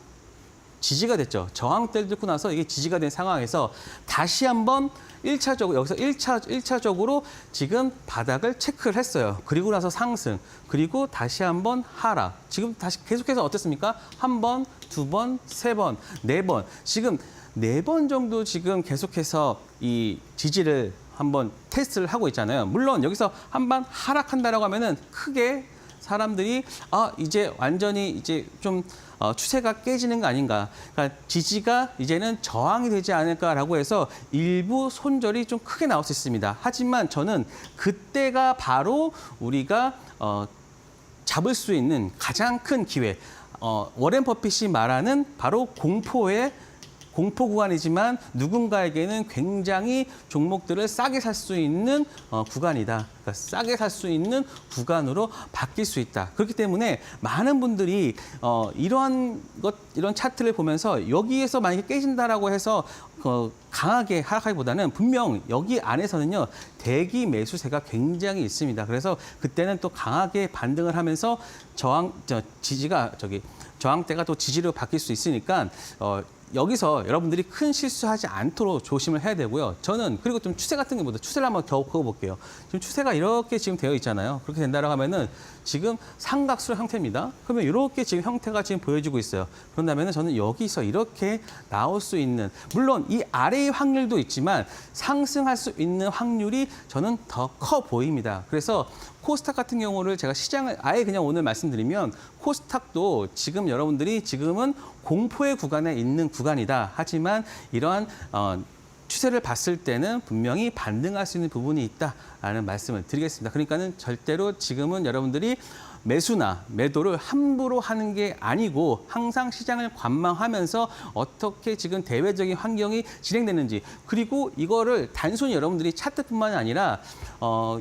지지가 됐죠. 저항대를 뚫고 나서 이게 지지가 된 상황에서 다시 한번 1차적으로 여기서 1차적으로 지금 바닥을 체크를 했어요. 그리고 나서 상승, 그리고 다시 한번 하락. 지금 다시 계속해서 어땠습니까? 한 번, 두 번, 세 번, 네 번. 지금 4번 정도 지금 계속해서 이 지지를 한번 테스트를 하고 있잖아요. 물론 여기서 한번 하락한다라고 하면은 크게 사람들이 이제 완전히 이제 좀 추세가 깨지는 거 아닌가. 그러니까 지지가 이제는 저항이 되지 않을까라고 해서 일부 손절이 좀 크게 나올 수 있습니다. 하지만 저는 그때가 바로 우리가 잡을 수 있는 가장 큰 기회. 워렌 버핏이 말하는 바로 공포 구간이지만 누군가에게는 굉장히 종목들을 싸게 살 수 있는 구간이다. 그러니까 싸게 살 수 있는 구간으로 바뀔 수 있다. 그렇기 때문에 많은 분들이 이런 차트를 보면서 여기에서 만약에 깨진다라고 해서 강하게 하락하기보다는 분명 여기 안에서는요 대기 매수세가 굉장히 있습니다. 그래서 그때는 또 강하게 반등을 하면서 저항대가 또 지지로 바뀔 수 있으니까 여기서 여러분들이 큰 실수하지 않도록 조심을 해야 되고요. 저는 그리고 좀 추세 같은 게보다 추세를 한번 더 그어볼게요. 지금 추세가 이렇게 지금 되어 있잖아요. 그렇게 된다고 하면은 지금 삼각수 형태입니다. 그러면 이렇게 지금 형태가 지금 보여지고 있어요. 그런다면은 저는 여기서 이렇게 나올 수 있는 물론 이 아래의 확률도 있지만 상승할 수 있는 확률이 저는 더 커 보입니다. 그래서 코스닥 같은 경우를 제가 시장을 아예 그냥 오늘 말씀드리면 코스닥도 지금 여러분들이 지금은 공포의 구간에 있는 구간이다. 하지만 이러한 추세를 봤을 때는 분명히 반등할 수 있는 부분이 있다라는 말씀을 드리겠습니다. 그러니까는 절대로 지금은 여러분들이 매수나 매도를 함부로 하는 게 아니고 항상 시장을 관망하면서 어떻게 지금 대외적인 환경이 진행되는지 그리고 이거를 단순히 여러분들이 차트뿐만이 아니라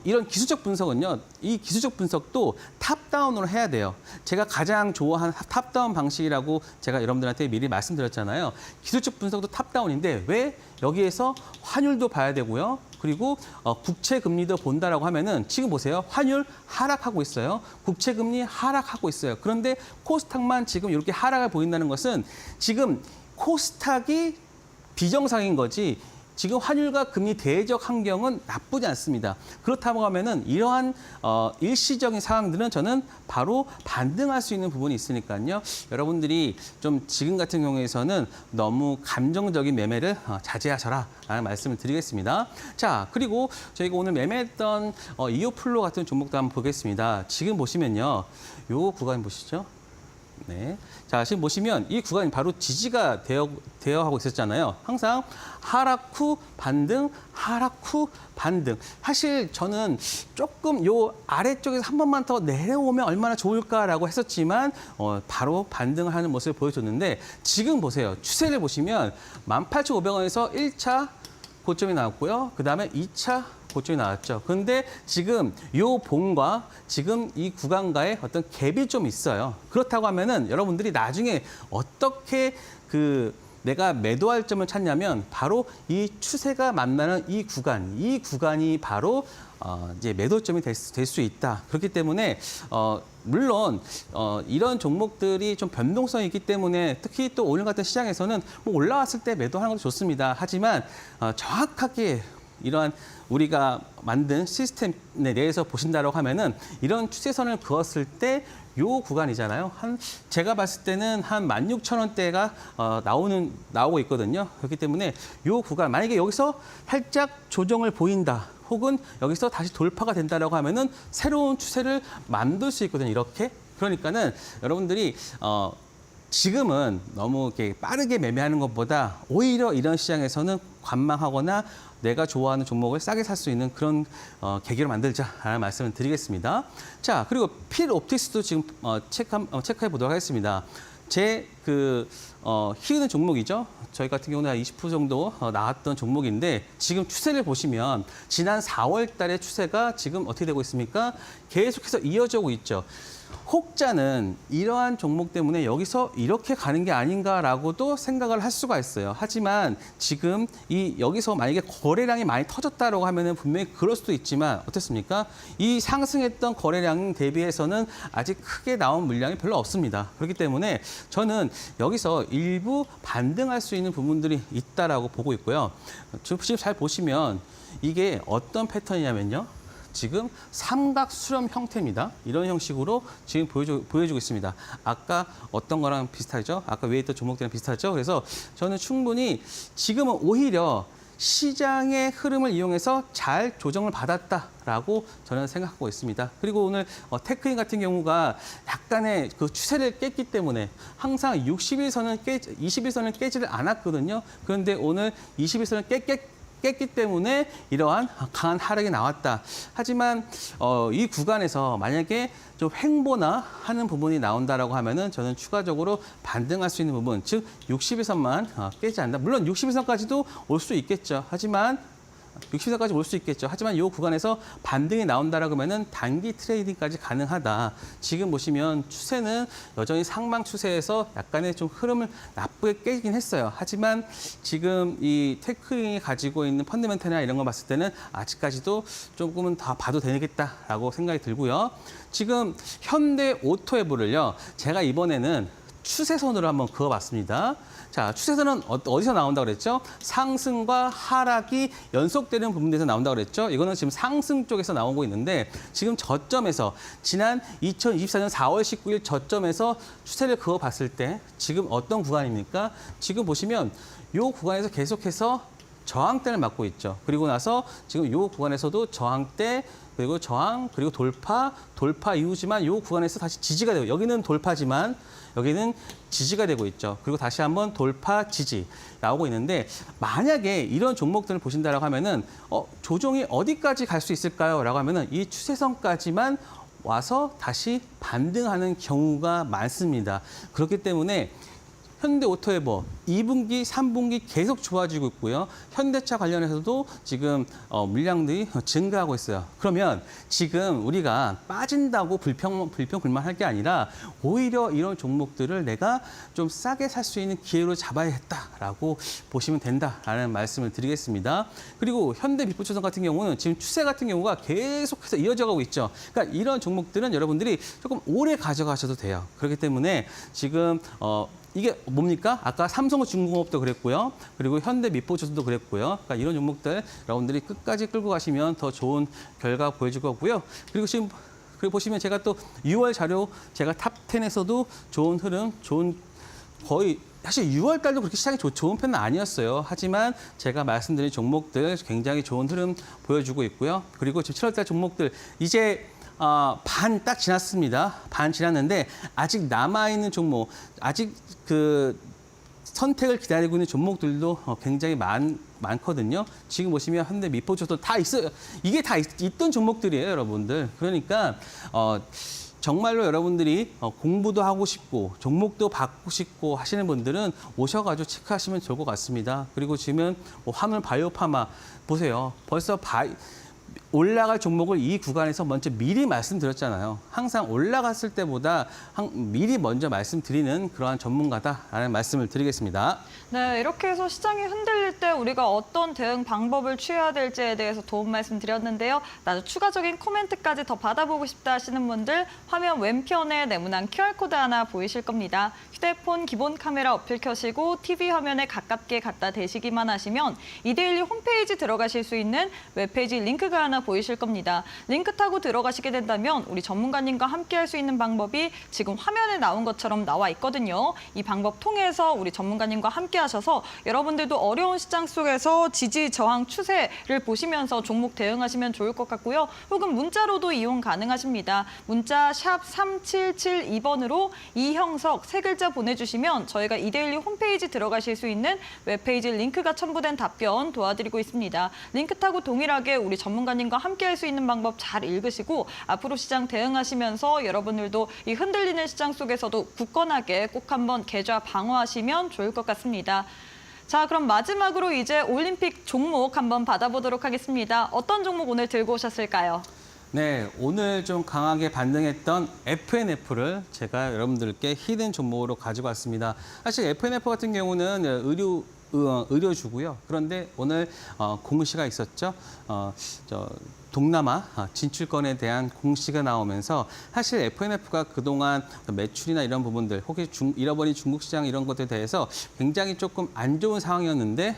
이런 기술적 분석은요. 이 기술적 분석도 탑다운으로 해야 돼요. 제가 가장 좋아하는 탑다운 방식이라고 제가 여러분들한테 미리 말씀드렸잖아요. 기술적 분석도 탑다운인데 왜 여기에서 환율도 봐야 되고요. 그리고 국채 금리도 본다라고 하면은 지금 보세요. 환율 하락하고 있어요. 국채 금리 하락하고 있어요. 그런데 코스닥만 지금 이렇게 하락을 보인다는 것은 지금 코스닥이 비정상인 거지 지금 환율과 금리 대적 환경은 나쁘지 않습니다. 그렇다고 하면은 이러한 일시적인 상황들은 저는 바로 반등할 수 있는 부분이 있으니까요. 여러분들이 좀 지금 같은 경우에서는 너무 감정적인 매매를 자제하셔라라는 말씀을 드리겠습니다. 자, 그리고 저희가 오늘 매매했던 이오플로 같은 종목도 한번 보겠습니다. 지금 보시면요. 요 구간 보시죠. 네. 자, 지금 보시면 이 구간이 바로 지지가 되어 하고 있었잖아요. 항상 하락 후 반등, 하락 후 반등. 사실 저는 조금 요 아래쪽에서 한 번만 더 내려오면 얼마나 좋을까라고 했었지만 바로 반등을 하는 모습을 보여줬는데 지금 보세요. 추세를 보시면 18,500원에서 1차 고점이 나왔고요. 그다음에 2차 고점이 나왔죠. 그런데 지금 요 봉과 지금 이 구간과의 어떤 갭이 좀 있어요. 그렇다고 하면은 여러분들이 나중에 어떻게 내가 매도할 점을 찾냐면 바로 이 추세가 만나는 이 구간이 바로 이제 매도점이 될 수 있다. 그렇기 때문에 물론 이런 종목들이 좀 변동성이 있기 때문에 특히 또 오늘 같은 시장에서는 뭐 올라왔을 때 매도하는 것도 좋습니다. 하지만 정확하게 이러한 우리가 만든 시스템 내에서 보신다고 하면은 이런 추세선을 그었을 때 요 구간이잖아요. 제가 봤을 때는 한 16,000원대가 나오고 있거든요. 그렇기 때문에 요 구간 만약에 여기서 살짝 조정을 보인다. 혹은 여기서 다시 돌파가 된다라고 하면은 새로운 추세를 만들 수 있거든요. 이렇게. 그러니까는 여러분들이 지금은 너무 이렇게 빠르게 매매하는 것보다 오히려 이런 시장에서는 관망하거나 내가 좋아하는 종목을 싸게 살 수 있는 그런 계기를 만들자라는 말씀을 드리겠습니다. 자, 그리고 필 옵틱스도 지금 체크해 보도록 하겠습니다. 제 희귀는 종목이죠. 저희 같은 경우는 한 20% 정도 나왔던 종목인데 지금 추세를 보시면 지난 4월 달의 추세가 지금 어떻게 되고 있습니까? 계속해서 이어지고 있죠. 혹자는 이러한 종목 때문에 여기서 이렇게 가는 게 아닌가라고도 생각을 할 수가 있어요. 하지만 지금 여기서 만약에 거래량이 많이 터졌다라고 하면은 분명히 그럴 수도 있지만 어떻습니까? 이 상승했던 거래량 대비해서는 아직 크게 나온 물량이 별로 없습니다. 그렇기 때문에 저는 여기서 일부 반등할 수 있는 부분들이 있다라고 보고 있고요. 지금 잘 보시면 이게 어떤 패턴이냐면요. 지금 삼각 수렴 형태입니다. 이런 형식으로 지금 보여주고 있습니다. 아까 어떤 거랑 비슷하죠? 아까 위에 있던 종목들이랑 비슷하죠? 그래서 저는 충분히 지금은 오히려 시장의 흐름을 이용해서 잘 조정을 받았다라고 저는 생각하고 있습니다. 그리고 오늘 테크인 같은 경우가 약간의 그 추세를 깼기 때문에 항상 21선을 깨지를 않았거든요. 그런데 오늘 21선을 깼기 때문에 이러한 강한 하락이 나왔다. 하지만 이 구간에서 만약에 좀 횡보나 하는 부분이 나온다라고 하면은 저는 추가적으로 반등할 수 있는 부분, 즉 60일선만 깨지 않는다. 물론 60일선까지도 올 수 있겠죠. 하지만 60일선까지 올 수 있겠죠. 하지만 이 구간에서 반등이 나온다라고 하면은 단기 트레이딩까지 가능하다. 지금 보시면 추세는 여전히 상방 추세에서 약간의 좀 흐름을 나쁘게 깨긴 했어요. 하지만 지금 이 테크인이 가지고 있는 펀더멘털이나 이런 거 봤을 때는 아직까지도 조금은 더 봐도 되겠다라고 생각이 들고요. 지금 현대 오토에보를요, 제가 이번에는 추세선으로 한번 그어봤습니다. 자, 추세선은 어디서 나온다고 그랬죠? 상승과 하락이 연속되는 부분에서 나온다고 그랬죠? 이거는 지금 상승 쪽에서 나오고 있는데 지금 저점에서 지난 2024년 4월 19일 저점에서 추세를 그어봤을 때 지금 어떤 구간입니까? 지금 보시면 이 구간에서 계속해서 저항대를 맞고 있죠. 그리고 나서 지금 이 구간에서도 저항대, 그리고 저항, 그리고 돌파 이후지만 이 구간에서 다시 지지가 되고, 여기는 돌파지만 여기는 지지가 되고 있죠. 그리고 다시 한번 돌파, 지지 나오고 있는데, 만약에 이런 종목들을 보신다라고 하면은 조정이 어디까지 갈 수 있을까요? 라고 하면은 이 추세선까지만 와서 다시 반등하는 경우가 많습니다. 그렇기 때문에 현대오토에버 2분기, 3분기 계속 좋아지고 있고요. 현대차 관련해서도 지금 물량들이 증가하고 있어요. 그러면 지금 우리가 빠진다고 불평불만할 게 아니라 오히려 이런 종목들을 내가 좀 싸게 살 수 있는 기회로 잡아야겠다라고 보시면 된다라는 말씀을 드리겠습니다. 그리고 현대미포조선 같은 경우는 지금 추세 같은 경우가 계속해서 이어져 가고 있죠. 그러니까 이런 종목들은 여러분들이 조금 오래 가져가셔도 돼요. 그렇기 때문에 지금 이게 뭡니까? 아까 삼성중공업도 그랬고요. 그리고 현대미포조선도 그랬고요. 그러니까 이런 종목들 여러분들이 끝까지 끌고 가시면 더 좋은 결과 보여줄 거고요. 그리고 지금 보시면 제가 또 6월 자료 제가 탑10에서도 좋은 흐름, 거의 사실 6월 달도 그렇게 시장이 좋은 편은 아니었어요. 하지만 제가 말씀드린 종목들 굉장히 좋은 흐름 보여주고 있고요. 그리고 지금 7월 달 종목들 이제 반 딱 지났습니다. 반 지났는데 아직 남아있는 종목, 아직 그 선택을 기다리고 있는 종목들도 굉장히 많거든요. 지금 보시면 현대미포조선 다 있어요. 이게 다 있던 종목들이에요, 여러분들. 그러니까 정말로 여러분들이 공부도 하고 싶고 종목도 받고 싶고 하시는 분들은 오셔가지고 체크하시면 좋을 것 같습니다. 그리고 지금 화물 바이오파마 보세요. 벌써 올라갈 종목을 이 구간에서 먼저 미리 말씀드렸잖아요. 항상 올라갔을 때보다 미리 먼저 말씀드리는 그러한 전문가다라는 말씀을 드리겠습니다. 네, 이렇게 해서 시장이 흔들릴 때 우리가 어떤 대응 방법을 취해야 될지에 대해서 도움 말씀드렸는데요. 나도 추가적인 코멘트까지 더 받아보고 싶다 하시는 분들 화면 왼편에 네모난 QR코드 하나 보이실 겁니다. 휴대폰 기본 카메라 어플 켜시고 TV 화면에 가깝게 갖다 대시기만 하시면 이데일리 홈페이지 들어가실 수 있는 웹페이지 링크가 하나 보이실 겁니다. 링크 타고 들어가시게 된다면 우리 전문가님과 함께 할 수 있는 방법이 지금 화면에 나온 것처럼 나와 있거든요. 이 방법 통해서 우리 전문가님과 함께 하셔서 여러분들도 어려운 시장 속에서 지지 저항 추세를 보시면서 종목 대응하시면 좋을 것 같고요. 혹은 문자로도 이용 가능하십니다. 문자 샵 3772번으로 이형석 세 글자 보내주시면 저희가 이데일리 홈페이지 들어가실 수 있는 웹페이지 링크가 첨부된 답변 도와드리고 있습니다. 링크 타고 동일하게 우리 전문가님과 함께 할 수 있는 방법 잘 읽으시고 앞으로 시장 대응하시면서 여러분들도 이 흔들리는 시장 속에서도 굳건하게 꼭 한번 계좌 방어하시면 좋을 것 같습니다. 자, 그럼 마지막으로 이제 올림픽 종목 한번 받아보도록 하겠습니다. 어떤 종목 오늘 들고 오셨을까요? 네, 오늘 좀 강하게 반등했던 FNF를 제가 여러분들께 히든 종목으로 가지고 왔습니다. 사실 FNF 같은 경우는 의료주고요. 그런데 오늘 공시가 있었죠. 동남아 진출권에 대한 공시가 나오면서 사실 FNF가 그동안 매출이나 이런 부분들, 혹시 잃어버린 중국 시장 이런 것들에 대해서 굉장히 조금 안 좋은 상황이었는데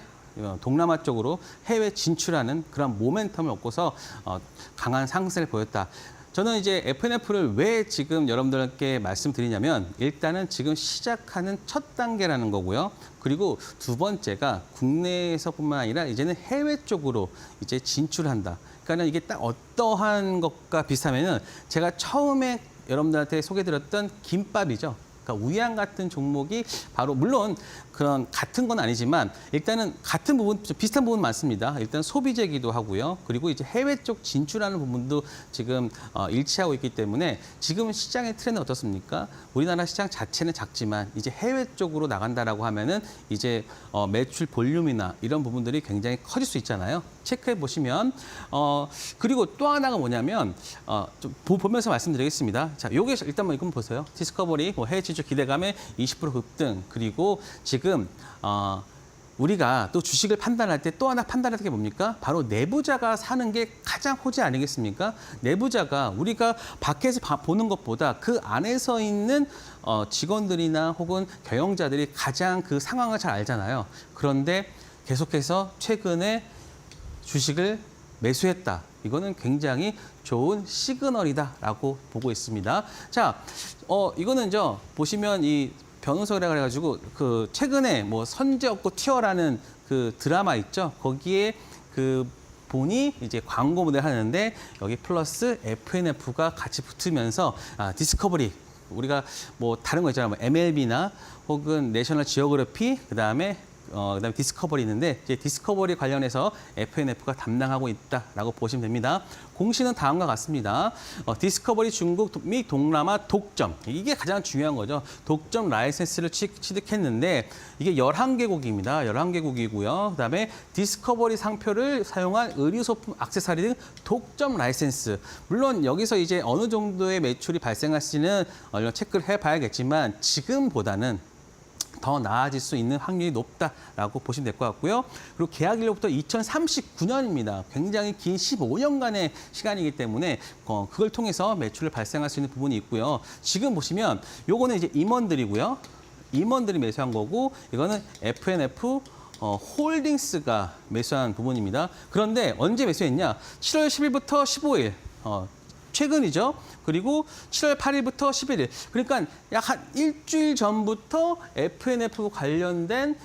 동남아 쪽으로 해외 진출하는 그런 모멘텀을 얻고서 강한 상승을 보였다. 저는 이제 FNF를 왜 지금 여러분들께 말씀드리냐면 일단은 지금 시작하는 첫 단계라는 거고요. 그리고 두 번째가 국내에서뿐만 아니라 이제는 해외 쪽으로 이제 진출한다. 그러니까 이게 딱 어떠한 것과 비슷하면은 제가 처음에 여러분들한테 소개드렸던 김밥이죠. 그러니까 우양 같은 종목이 바로 물론 그런 같은 건 아니지만 일단은 같은 부분, 비슷한 부분 많습니다. 일단 소비재기도 하고요. 그리고 이제 해외 쪽 진출하는 부분도 지금 일치하고 있기 때문에 지금 시장의 트렌드 어떻습니까? 우리나라 시장 자체는 작지만 이제 해외 쪽으로 나간다라고 하면은 이제 매출 볼륨이나 이런 부분들이 굉장히 커질 수 있잖아요. 체크해 보시면 그리고 또 하나가 뭐냐면 좀 보면서 말씀드리겠습니다. 자, 요게 일단 뭐 이건 보세요. 디스커버리 뭐 해외 진출 기대감에 20% 급등 그리고 지금 우리가 또 주식을 판단할 때 또 하나 판단하는 게 뭡니까? 바로 내부자가 사는 게 가장 호재 아니겠습니까? 내부자가 우리가 밖에서 보는 것보다 그 안에서 있는 직원들이나 혹은 경영자들이 가장 그 상황을 잘 알잖아요. 그런데 계속해서 최근에 주식을 매수했다. 이거는 굉장히 좋은 시그널이다라고 보고 있습니다. 자, 이거는 보시면 이 변호사라 그래가지고 그 최근에 뭐 선제 없고 튀어라는 그 드라마 있죠. 거기에 그 본이 이제 광고 모델 하는데 여기 플러스 FNF가 같이 붙으면서 디스커버리 우리가 뭐 다른 거 있잖아요. 뭐 MLB나 혹은 내셔널 지오그래피 그다음에 디스커버리 있는데 이제 디스커버리 관련해서 FNF가 담당하고 있다라고 보시면 됩니다. 공시는 다음과 같습니다. 디스커버리 중국 및 동남아 독점 이게 가장 중요한 거죠. 독점 라이센스를 취득했는데 이게 11개국입니다. 11개국이고요. 그다음에 디스커버리 상표를 사용한 의류 소품, 액세서리 등 독점 라이센스. 물론 여기서 이제 어느 정도의 매출이 발생할지는 얼른 체크를 해봐야겠지만 지금보다는 더 나아질 수 있는 확률이 높다라고 보시면 될 것 같고요. 그리고 계약일로부터 2039년입니다. 굉장히 긴 15년간의 시간이기 때문에 그걸 통해서 매출을 발생할 수 있는 부분이 있고요. 지금 보시면 요거는 이제 임원들이고요. 임원들이 매수한 거고 이거는 FNF 홀딩스가 매수한 부분입니다. 그런데 언제 매수했냐? 7월 10일부터 15일. 최근이죠. 그리고 7월 8일부터 11일. 그러니까 약 한 일주일 전부터 FNF 관련된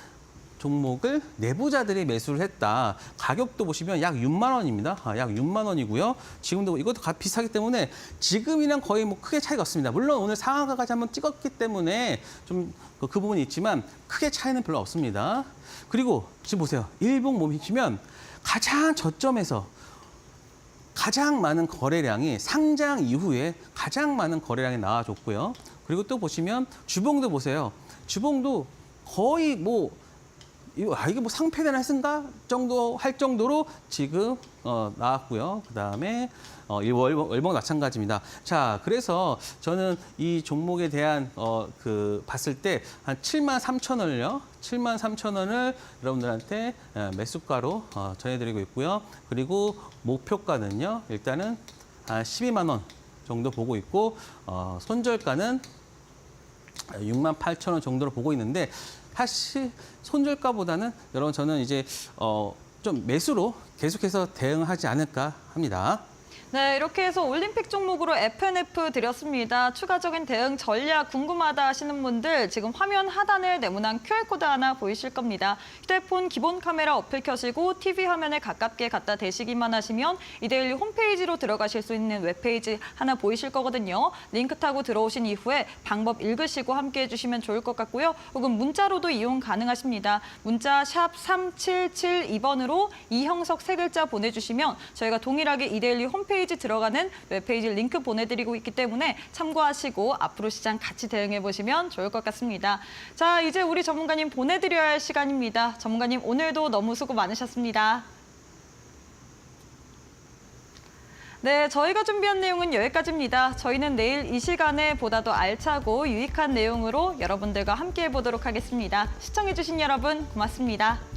종목을 내부자들이 매수를 했다. 가격도 보시면 약 6만 원입니다. 약 6만 원이고요. 지금도 이것도 비슷하기 때문에 지금이랑 거의 뭐 크게 차이가 없습니다. 물론 오늘 상한가까지 한번 찍었기 때문에 좀 그 부분이 있지만 크게 차이는 별로 없습니다. 그리고 지금 보세요. 일봉 보시면 가장 저점에서 가장 많은 거래량이 상장 이후에 가장 많은 거래량이 나와줬고요. 그리고 또 보시면 주봉도 보세요. 주봉도 거의 뭐 이게 뭐 상패되나 했은가 정도 할 정도로 지금 나왔고요. 그다음에 월봉 마찬가지입니다. 자, 그래서 저는 이 종목에 대한 봤을 때 한 7만 3천 원을요. 7만 3천 원을 여러분들한테 매수가로 전해드리고 있고요. 그리고 목표가는요. 일단은 한 12만 원 정도 보고 있고 손절가는 6만 8천 원 정도로 보고 있는데 사실 손절가보다는 여러분 저는 이제 좀 매수로 계속해서 대응하지 않을까 합니다. 네, 이렇게 해서 올림픽 종목으로 FNF 드렸습니다. 추가적인 대응 전략 궁금하다 하시는 분들 지금 화면 하단에 네모난 QR코드 하나 보이실 겁니다. 휴대폰 기본 카메라 어플 켜시고 TV 화면에 가깝게 갖다 대시기만 하시면 이데일리 홈페이지로 들어가실 수 있는 웹페이지 하나 보이실 거거든요. 링크 타고 들어오신 이후에 방법 읽으시고 함께해 주시면 좋을 것 같고요. 혹은 문자로도 이용 가능하십니다. 문자 샵 3772번으로 이형석 세 글자 보내주시면 저희가 동일하게 이데일리 홈페이지 들어가는 웹페이지 링크 보내드리고 있기 때문에 참고하시고 앞으로 시장 같이 대응해보시면 좋을 것 같습니다. 자, 이제 우리 전문가님 보내드려야 할 시간입니다. 전문가님 오늘도 너무 수고 많으셨습니다. 네, 저희가 준비한 내용은 여기까지입니다. 저희는 내일 이 시간에 보다 더 알차고 유익한 내용으로 여러분들과 함께 해보도록 하겠습니다. 시청해주신 여러분 고맙습니다.